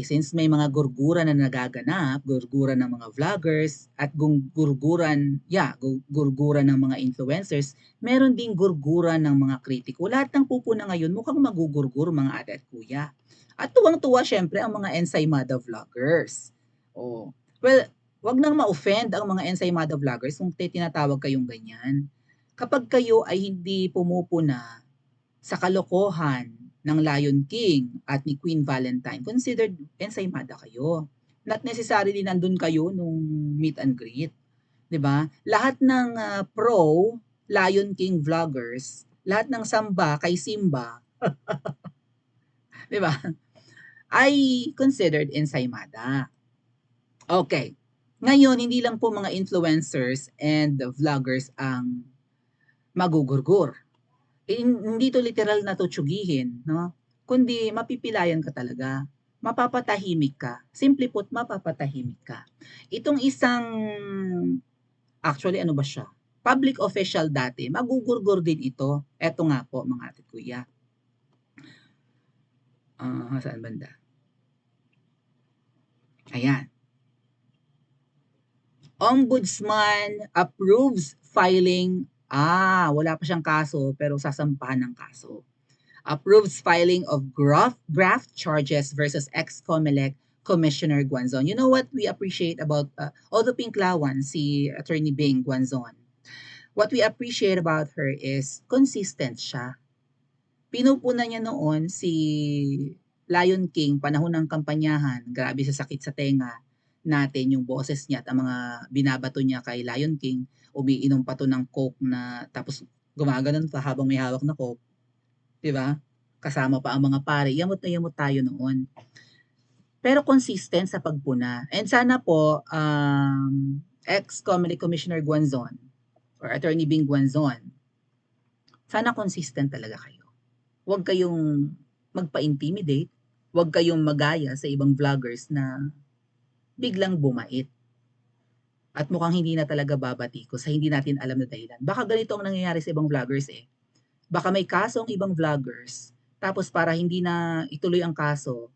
since may mga gurguran na nagaganap, gurguran ng mga vloggers at gurguran ng mga influencers, meron ding gurguran ng mga kritiko. Lahat ng pupuna ngayon mukhang magugurgur mga ate at kuya. At tuwang-tuwa syempre ang mga ensaymada vloggers. Oh. Well, wag nang ma-offend ang mga ensaymada vloggers kung tinatawag kayong ganyan. Kapag kayo ay hindi pumupuna sa kalokohan ng Lion King at ni Queen Valentine, considered ensaymada kayo. Not necessarily nandun kayo nung meet and greet. 'Di ba? Lahat ng pro Lion King vloggers, lahat ng samba kay Simba, 'di ba? Ay considered ensaymada. Okay. Ngayon, hindi lang po mga influencers and vloggers ang magugurgur. Hindi to literal na tutsugihin, no? Kundi mapipilayan ka talaga. Mapapatahimik ka. Simply put, mapapatahimik ka. Itong isang, actually ano ba siya? Public official dati, magugurgur din ito. Eto nga po mga ate kuya. Saan banda? Ayan. Ombudsman approves filing. Wala pa siyang kaso pero sasampahan ng kaso. Approves filing of graft charges versus ex-COMELEC Commissioner Guanzon. You know what we appreciate about Odo Pinklawan, si Attorney Bing Guanzon? What we appreciate about her is consistent siya. Pinupuna niya noon si Lion King, panahon ng kampanyahan, grabe sa sakit sa tenga natin yung boses niya at ang mga binabato niya kay Lion King, umiinom pa to ng coke na tapos gumaganon pa habang may hawak na coke. 'Di ba? Kasama pa ang mga pare. Yamot na yamot tayo noon. Pero consistent sa pagpuna. And sana po, ex-Comedy Commissioner Guanzon or Attorney Bing Guanzon, sana consistent talaga kayo. Huwag kayong magpa-intimidate. Huwag kayong magaya sa ibang vloggers na biglang bumait. At mukhang hindi na talaga babatikos sa hindi natin alam na dahilan. Baka ganito ang nangyayari sa ibang vloggers eh. Baka may kaso ang ibang vloggers, tapos para hindi na ituloy ang kaso,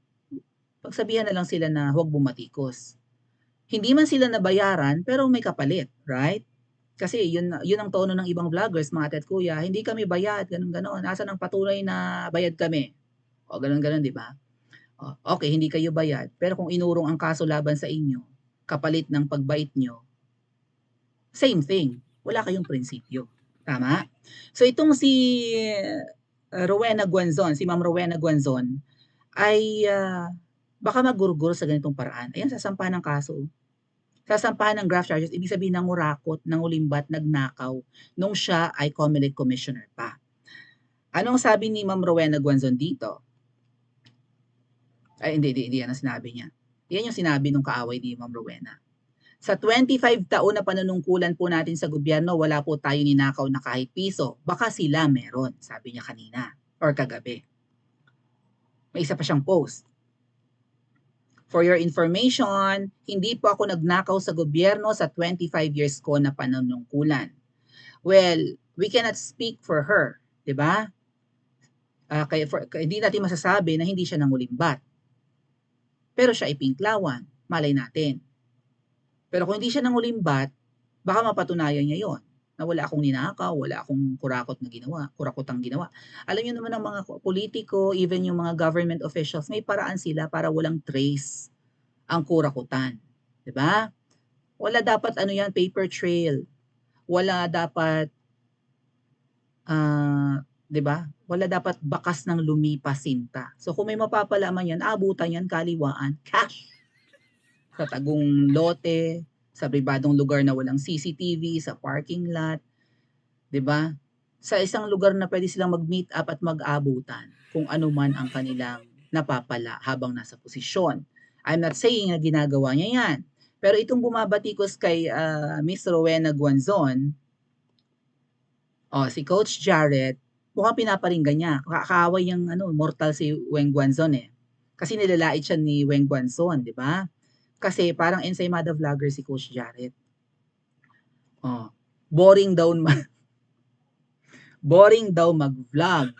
pagsabihan na lang sila na huwag bumatikos. Hindi man sila nabayaran, pero may kapalit, right? Kasi yun ang tono ng ibang vloggers, mga ate at kuya, hindi kami bayad, ganun ganon. Asan ang patunay na bayad kami? O ganun ganon, di ba? Okay, hindi kayo bayad, pero kung inurong ang kaso laban sa inyo, kapalit ng pagbait nyo, same thing. Wala kayong prinsipyo. Tama? So itong si Rowena Guanzon, si Ma'am Rowena Guanzon, ay baka magurgur sa ganitong paraan. Ayan, sasampahan ng kaso. Sasampahan ng graft charges, ibig sabihin ng ngurakot, ng ulimbat, nagnakaw, nung siya ay COMELEC Commissioner pa. Anong sabi ni Ma'am Rowena Guanzon dito? Ay, hindi yan ang sinabi niya. Yan yung sinabi nung kaaway ni Ma'am Rowena. Sa 25 taon na panunungkulan po natin sa gobyerno, wala po tayo ninakaw na kahit piso. Baka sila meron, sabi niya kanina or kagabi. May isa pa siyang post. For your information, hindi po ako nagnakaw sa gobyerno sa 25 years ko na panunungkulan. Well, we cannot speak for her, 'di ba? Kaya hindi natin masasabi na hindi siya nangulimbat. Pero siya ay pinklawan, malay natin. Pero kung hindi siya nangulimbat, baka mapatunayan niya yon na wala akong ninakaw, wala akong kurakotang ginawa. Alam niyo naman ang mga politiko, even yung mga government officials, may paraan sila para walang trace ang kurakutan. 'Di ba? Wala dapat paper trail. Wala dapat 'di ba? Wala dapat bakas ng lumipas sinta. So kung may mapapalaman yan, abutan yan kaliwaan, cash. Sa tagong lote, sa pribadong lugar na walang CCTV, sa parking lot, 'di ba? Sa isang lugar na pwede silang mag-meet up at mag-abutan kung ano man ang kanilang napapala habang nasa posisyon. I'm not saying na ginagawa niya 'yan. Pero itong bumabatikos kay Miss Rowena Guanzon, si Coach Jared, mukhang pinaparinggan niya. Kaaway yung mortal si Weng Guanzon eh. Kasi nilalait siya ni Weng Guanzon, 'di ba? Kasi parang ensaymada vlogger si Coach Jared. Boring daw mag-vlog.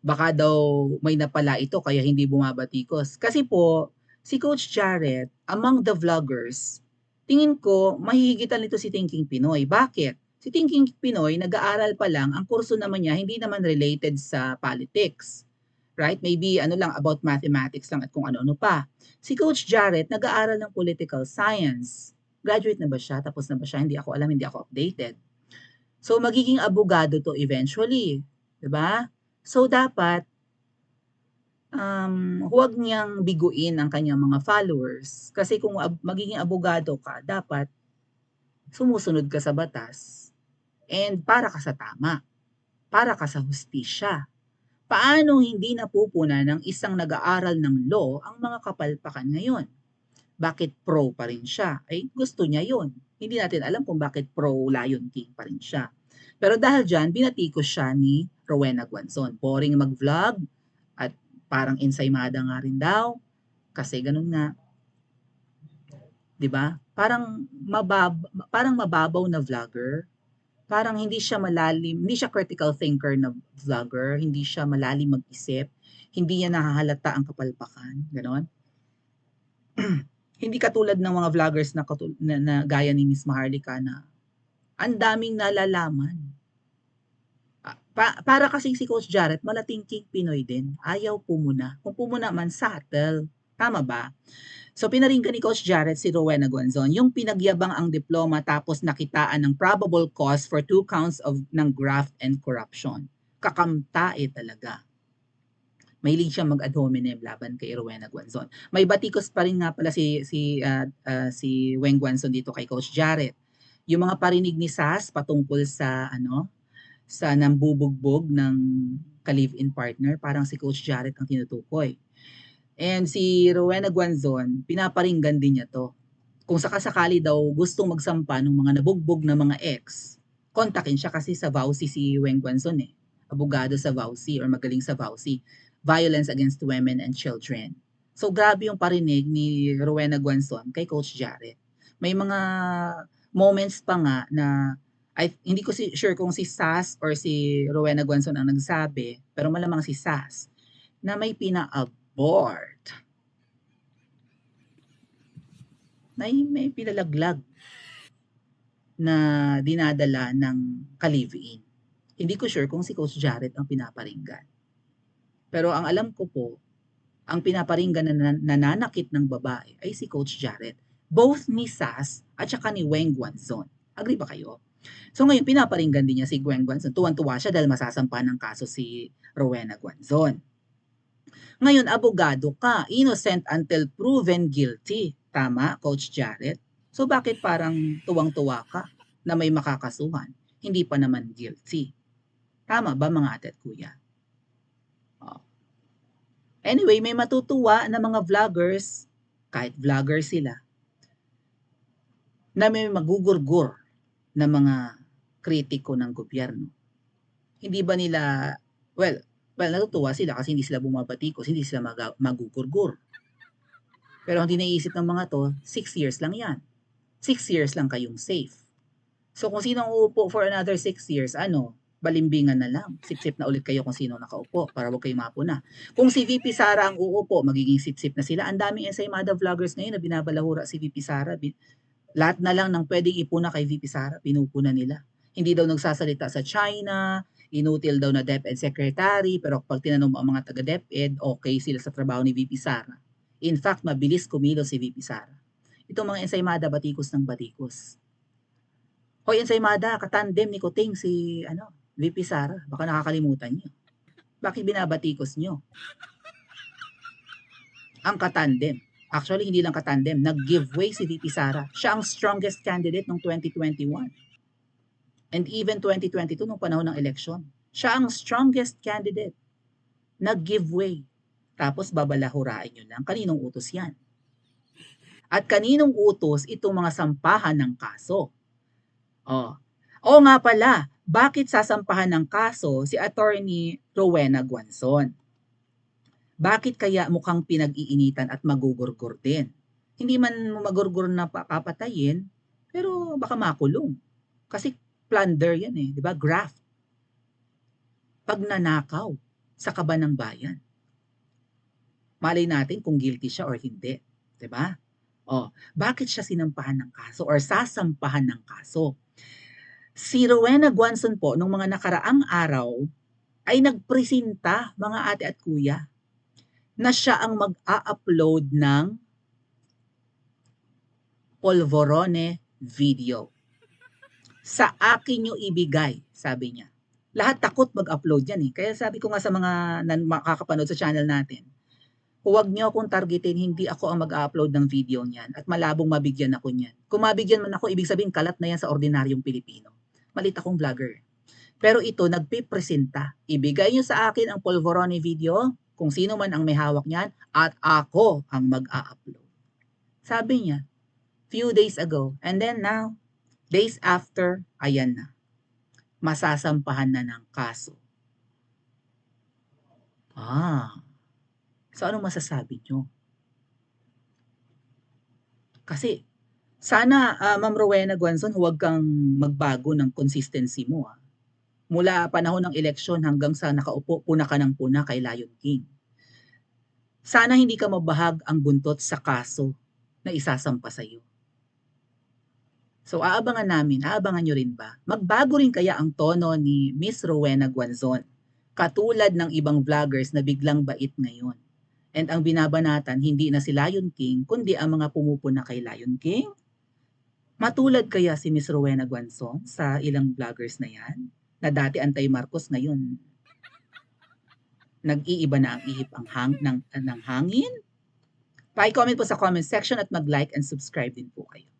Baka daw may napala ito kaya hindi bumabatikos. Kasi po, si Coach Jared, among the vloggers, tingin ko mahihigitan nito si Thinking Pinoy. Bakit? Si Thinking Pinoy, nag-aaral pa lang, ang kurso naman niya hindi naman related sa politics. Right? Maybe ano lang about mathematics lang at kung ano-ano pa. Si Coach Jared, nag-aaral ng political science. Graduate na ba siya? Tapos na ba siya? Hindi ako alam, hindi ako updated. So magiging abogado to eventually, 'di ba? So dapat huwag niyang biguin ang kanyang mga followers kasi kung magiging abogado ka, dapat sumusunod ka sa batas and para ka sa tama, para ka sa hustisya. Paano hindi napupunan ng isang nag-aaral ng law ang mga kapalpakan ngayon? Bakit pro pa rin siya? Ay gusto niya yon. Hindi natin alam kung bakit pro Lion King pa rin siya. Pero dahil dyan, binatikos siya ni Rowena Guanzon. Boring mag-vlog at parang ensaymada nga rin daw. Kasi ganun nga, 'di ba? Parang mababaw na vlogger. Parang hindi siya malalim, hindi siya critical thinker na vlogger, hindi siya malalim mag-isip, hindi niya nahahalata ang kapalpakan, gano'n. Hindi katulad ng mga vloggers na gaya ni Miss Maharlika na ang daming nalalaman. Para kasing si Coach Jarrett, malatingking Pinoy din. Ayaw pumuna. Kung pumuna man, subtle. Tama ba? So pinaringgan ni Coach Jarrett si Rowena Guanzon, yung pinagyabang ang diploma tapos nakitaan ng probable cause for 2 counts ng graft and corruption. Kakamtae talaga. Mahilig siya mag-ad hominem laban kay Rowena Guanzon. May batikos pa rin nga pala si Weng Guanzon dito kay Coach Jarrett. Yung mga parinig ni Sas patungkol sa nambubugbog ng ka-live-in partner, parang si Coach Jarrett ang tinutukoy. And si Rowena Guanzon, pinaparinggan din niya to. Kung sakasakali daw gustong magsampa ng mga nabugbog na mga ex, kontakin siya kasi sa VAUSI si Weng Guanzon eh. Abogado sa VAUSI or magaling sa VAUSI. Violence Against Women and Children. So grabe yung parinig ni Rowena Guanzon kay Coach Jarrett. May mga moments pa nga na hindi ko sure kung si Sas or si Rowena Guanzon ang nagsabi, pero malamang si Sas, na may pina-abort. May pinalaglag na dinadala ng ka-live-in. Hindi ko sure kung si Coach Jarrett ang pinaparinggan. Pero ang alam ko po, ang pinaparinggan na nananakit ng babae ay si Coach Jarrett. Both ni Sas at saka ni Weng Guanzon. Agree ba kayo? So ngayon, pinaparinggan din niya si Weng Guanzon. Tuwan-tuwa siya dahil masasampa ng kaso si Rowena Guanzon. Ngayon, abogado ka, innocent until proven guilty. Tama, Coach Jarrett? So bakit parang tuwang-tuwa ka na may makakasuhan? Hindi pa naman guilty. Tama ba mga ate at kuya? Oh. Anyway, may matutuwa na mga vloggers, kahit vlogger sila, na may magugurgur na mga kritiko ng gobyerno. Hindi ba nila, well, natutuwa sila kasi hindi sila bumabatikos, hindi sila magugurgur. Pero ang dinaisip ng mga to, 6 years lang yan. 6 years lang kayong safe. So kung sino ang uupo for another 6 years, balimbingan na lang. Sip-sip na ulit kayo kung sino nakaupo para wag kayo mapuna. Kung si VP Sara ang uupo, magiging sip-sip na sila. Ang daming ensaymada vloggers ngayon na binabalahura si VP Sara. Lahat na lang ng pwedeng ipuna kay VP Sara, pinupuna nila. Hindi daw nagsasalita sa China, inutil daw na DepEd Secretary, pero pag tinanong mo ang mga taga-DepEd, okay sila sa trabaho ni VP Sara. In fact, mabilis kumilos si VP Sara. Itong mga ensaymada, batikos ng batikos. Hoy, ensaymada, katandem ni Kuting si VP Sara. Baka nakakalimutan niyo. Bakit binabatikos niyo? Ang katandem. Actually, hindi lang katandem. Nag-giveaway si VP Sara. Siya ang strongest candidate noong 2021. And even 2022, nung panahon ng eleksyon. Siya ang strongest candidate. Nag-giveaway. Tapos babalahurain nyo lang. Kaninong utos yan? At kaninong utos itong mga sampahan ng kaso? O nga pala, bakit sasampahan ng kaso si Attorney Rowena Guanzon? Bakit kaya mukhang pinag-iinitan at magugurgur din? Hindi man magurgur na papatayin, pero baka makulong. Kasi plunder yan eh, di ba? Graft. Pagnanakaw sa kaban ng bayan. Malay natin kung guilty siya or hindi, 'di ba? Bakit siya sinampahan ng kaso or sasampahan ng kaso? Si Rowena Guanzon po nung mga nakaraang araw ay nagpresenta, mga ate at kuya, na siya ang mag-a-upload ng polvorone video. Sa akin niyo ibigay, sabi niya. Lahat takot mag-upload yan eh. Kaya sabi ko nga sa mga makakapanood sa channel natin, huwag niyo akong targetin, hindi ako ang mag-upload ng video niyan at malabong mabigyan ako niyan. Kung mabigyan man ako, ibig sabihin kalat na yan sa ordinaryong Pilipino. Malit akong vlogger. Pero ito, nagpipresenta. Ibigay niyo sa akin ang polvorone video, kung sino man ang may hawak niyan, at ako ang mag-a-upload. Sabi niya, few days ago. And then now, days after, ayan na. Masasampahan na ng kaso. So anong masasabi niyo? Kasi, sana, Ma'am Rowena Guanzon, huwag kang magbago ng consistency mo. Mula panahon ng eleksyon hanggang sa nakaupo puna ka ng puna kay Lion King. Sana hindi ka mabahag ang buntot sa kaso na isasampa sa iyo. So aabangan nyo rin ba? Magbago rin kaya ang tono ni Miss Rowena Guanzon, katulad ng ibang vloggers na biglang bait ngayon. And ang binabanatan, hindi na si Lion King, kundi ang mga pumupuna kay Lion King? Matulad kaya si Miss Rowena Guanzon sa ilang vloggers na yan? Na dati anti-Marcos, ngayon nag-iiba na ang ihip ng hangin? Pa-comment po sa comment section at mag-like and subscribe din po kayo.